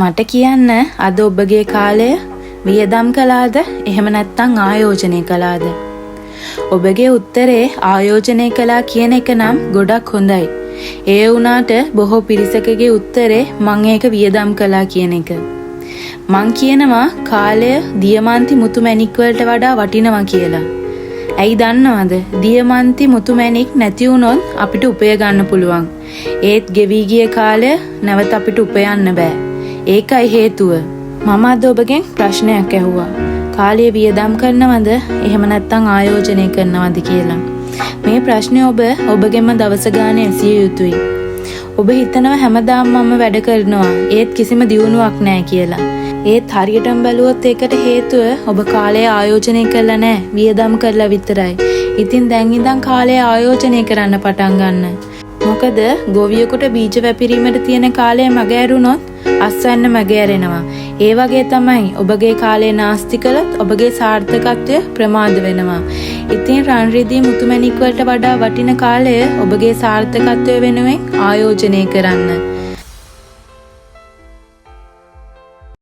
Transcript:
මට කියන්න අද ඔබගේ කාලය වියදම් කළාද එහෙම නැත්නම් ආයෝජනය කළාද? ඔබගේ උත්තරේ ආයෝජනය කළා කියන එක නම් ගොඩක් හොඳයි. ඒ වුණාට බොහෝ පිරිසකගේ උත්තරේ මං ඒක වියදම් කළා කියන එක. මං කියනවා කාලය දියමන්ති මුතුමැණික් වලට වඩා වටිනවා කියලා. ඇයි දන්නවද? දියමන්ති මුතුමැණික් නැති වුණොත් අපිට උපය ගන්න පුළුවන්. ඒත් ගෙවි ගිය කාලය නැවත අපිට උපයන්න බෑ. ඒකයි හේතුව. මම අද ඔබගෙන් ප්‍රශ්නයක් ඇහුවා. කාලය වියදම් කරනවද එහෙම නැත්නම් ආයෝජනය කරනවද කියලා. මේ ප්‍රශ්නේ ඔබගෙම දවස ගානේ ඇසිය යුතුයි. ඔබ හිතනවා හැමදාම මම වැඩ කරනවා ඒත් කිසිම දියුණුවක් නැහැ කියලා. ඒත් හරියටම බැලුවොත් ඒකට හේතුව ඔබ කාලය ආයෝජනය කරලා නැහැ, වියදම් කරලා විතරයි. ඉතින් දැන් ඉඳන් කාලය ආයෝජනය කරන්න පටන් ගන්න. මොකද ගොවියෙකුට බීජ වැපිරීමට තියෙන කාලය මගහැරුණොත් අස්වැන්න මගහැරෙනවා. ඒ වගේ තමයි ඔබගේ කාලය නාස්ති කළත් ඔබගේ සාර්ථකත්වය ප්‍රමාද වෙනවා. ඉතින් රන් රිදී මුතුමැණික් වලට වඩා වටින කාලය ඔබගේ සාර්ථකත්වය වෙනුවෙන් ආයෝජනය කරන්න.